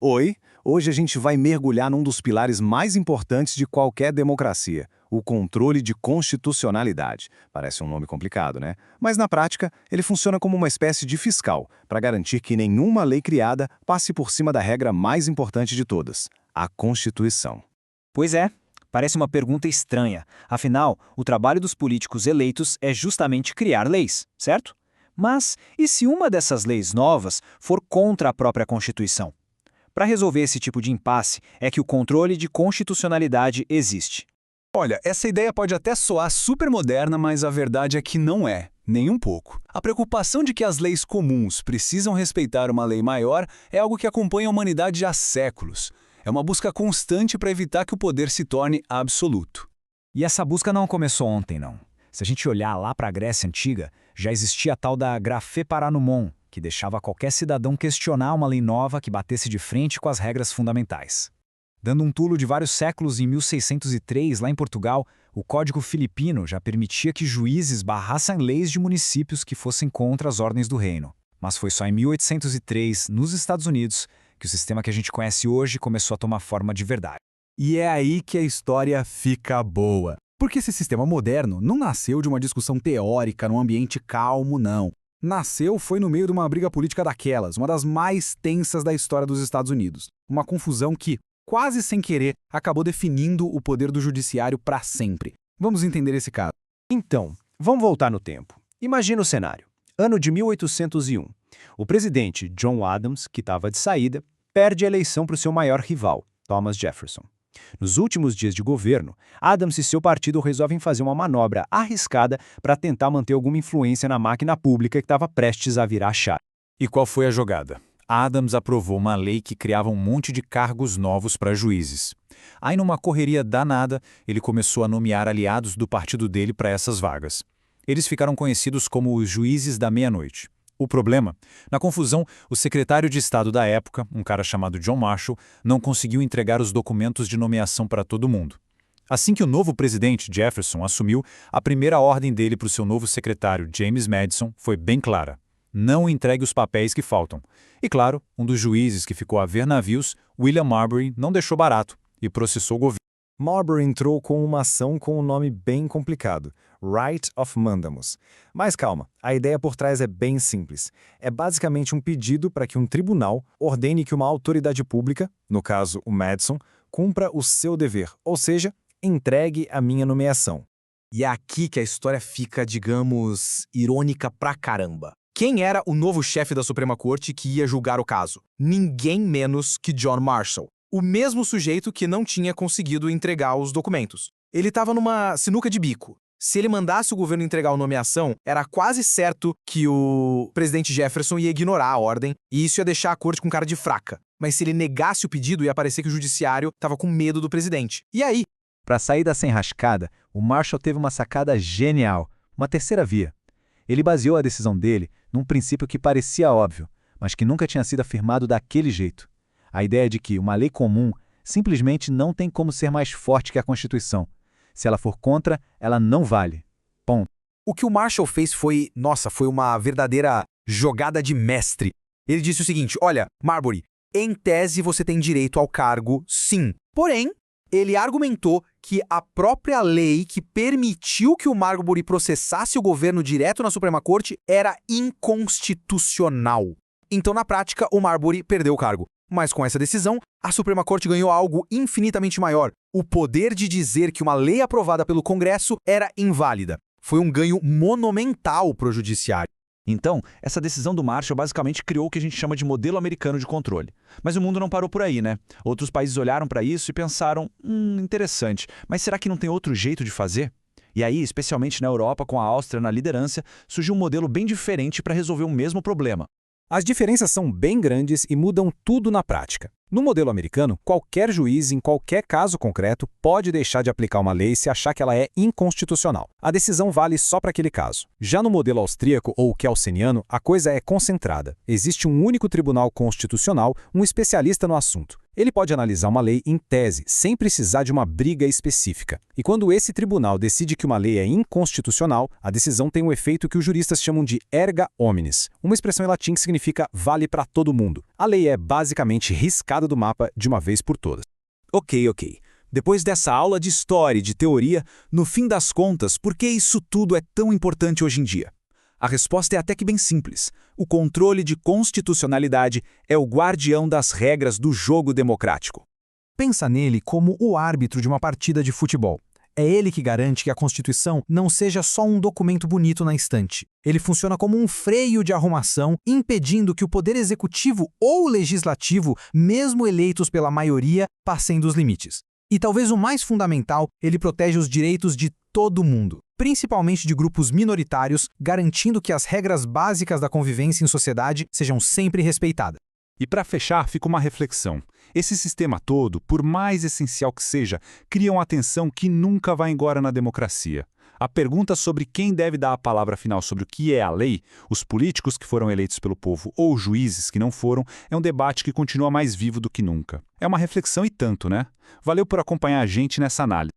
Oi, hoje a gente vai mergulhar num dos pilares mais importantes de qualquer democracia, o controle de constitucionalidade. Parece um nome complicado, né? Mas na prática, ele funciona como uma espécie de fiscal, para garantir que nenhuma lei criada passe por cima da regra mais importante de todas, a Constituição. Pois é, parece uma pergunta estranha. Afinal, o trabalho dos políticos eleitos é justamente criar leis, certo? Mas e se uma dessas leis novas for contra a própria Constituição? Para resolver esse tipo de impasse é que o controle de constitucionalidade existe. Olha, essa ideia pode até soar super moderna, mas a verdade é que não é, nem um pouco. A preocupação de que as leis comuns precisam respeitar uma lei maior é algo que acompanha a humanidade há séculos. É uma busca constante para evitar que o poder se torne absoluto. E essa busca não começou ontem, não. Se a gente olhar lá para a Grécia Antiga, já existia a tal da graphe paranomon, que deixava qualquer cidadão questionar uma lei nova que batesse de frente com as regras fundamentais. Dando um pulo de vários séculos, em 1603, lá em Portugal, o Código Filipino já permitia que juízes barrassem leis de municípios que fossem contra as ordens do reino. Mas foi só em 1803, nos Estados Unidos, que o sistema que a gente conhece hoje começou a tomar forma de verdade. E é aí que a história fica boa. Porque esse sistema moderno não nasceu de uma discussão teórica num ambiente calmo, não. Nasceu foi no meio de uma briga política daquelas, uma das mais tensas da história dos Estados Unidos. Uma confusão que, quase sem querer, acabou definindo o poder do judiciário para sempre. Vamos entender esse caso. Então, vamos voltar no tempo. Imagina o cenário. Ano de 1801. O presidente John Adams, que estava de saída, perde a eleição para o seu maior rival, Thomas Jefferson. Nos últimos dias de governo, Adams e seu partido resolvem fazer uma manobra arriscada para tentar manter alguma influência na máquina pública que estava prestes a virar chave. E qual foi a jogada? Adams aprovou uma lei que criava um monte de cargos novos para juízes. Aí, numa correria danada, ele começou a nomear aliados do partido dele para essas vagas. Eles ficaram conhecidos como os juízes da meia-noite. O problema? Na confusão, o secretário de Estado da época, um cara chamado John Marshall, não conseguiu entregar os documentos de nomeação para todo mundo. Assim que o novo presidente, Jefferson, assumiu, a primeira ordem dele para o seu novo secretário, James Madison, foi bem clara: não entregue os papéis que faltam. E claro, um dos juízes que ficou a ver navios, William Marbury, não deixou barato e processou o governo. Marbury entrou com uma ação com um nome bem complicado, Right of Mandamus. Mas calma, a ideia por trás é bem simples. É basicamente um pedido para que um tribunal ordene que uma autoridade pública, no caso o Madison, cumpra o seu dever, ou seja, entregue a minha nomeação. E é aqui que a história fica, digamos, irônica pra caramba. Quem era o novo chefe da Suprema Corte que ia julgar o caso? Ninguém menos que John Marshall. O mesmo sujeito que não tinha conseguido entregar os documentos. Ele estava numa sinuca de bico. Se ele mandasse o governo entregar a nomeação, era quase certo que o presidente Jefferson ia ignorar a ordem e isso ia deixar a corte com cara de fraca. Mas se ele negasse o pedido, ia parecer que o judiciário estava com medo do presidente. E aí? Para sair da sem rascada, o Marshall teve uma sacada genial, uma terceira via. Ele baseou a decisão dele num princípio que parecia óbvio, mas que nunca tinha sido afirmado daquele jeito. A ideia de que uma lei comum simplesmente não tem como ser mais forte que a Constituição. Se ela for contra, ela não vale. Ponto. O que o Marshall fez foi uma verdadeira jogada de mestre. Ele disse o seguinte: olha, Marbury, em tese você tem direito ao cargo, sim. Porém, ele argumentou que a própria lei que permitiu que o Marbury processasse o governo direto na Suprema Corte era inconstitucional. Então, na prática, o Marbury perdeu o cargo. Mas com essa decisão, a Suprema Corte ganhou algo infinitamente maior: o poder de dizer que uma lei aprovada pelo Congresso era inválida. Foi um ganho monumental para o judiciário. Então, essa decisão do Marshall basicamente criou o que a gente chama de modelo americano de controle. Mas o mundo não parou por aí, né? Outros países olharam para isso e pensaram, interessante, mas será que não tem outro jeito de fazer? E aí, especialmente na Europa, com a Áustria na liderança, surgiu um modelo bem diferente para resolver o mesmo problema. As diferenças são bem grandes e mudam tudo na prática. No modelo americano, qualquer juiz, em qualquer caso concreto, pode deixar de aplicar uma lei se achar que ela é inconstitucional. A decisão vale só para aquele caso. Já no modelo austríaco ou kelseniano, a coisa é concentrada. Existe um único tribunal constitucional, um especialista no assunto. Ele pode analisar uma lei em tese, sem precisar de uma briga específica. E quando esse tribunal decide que uma lei é inconstitucional, a decisão tem um efeito que os juristas chamam de erga omnes, uma expressão em latim que significa vale para todo mundo. A lei é basicamente riscada do mapa de uma vez por todas. Ok. Depois dessa aula de história e de teoria, no fim das contas, por que isso tudo é tão importante hoje em dia? A resposta é até que bem simples. O controle de constitucionalidade é o guardião das regras do jogo democrático. Pensa nele como o árbitro de uma partida de futebol. É ele que garante que a Constituição não seja só um documento bonito na estante. Ele funciona como um freio de arrumação, impedindo que o poder executivo ou legislativo, mesmo eleitos pela maioria, passem dos limites. E talvez o mais fundamental, ele protege os direitos de todo mundo, principalmente de grupos minoritários, garantindo que as regras básicas da convivência em sociedade sejam sempre respeitadas. E para fechar, fica uma reflexão. Esse sistema todo, por mais essencial que seja, cria uma tensão que nunca vai embora na democracia. A pergunta sobre quem deve dar a palavra final sobre o que é a lei, os políticos que foram eleitos pelo povo ou os juízes que não foram, é um debate que continua mais vivo do que nunca. É uma reflexão e tanto, né? Valeu por acompanhar a gente nessa análise.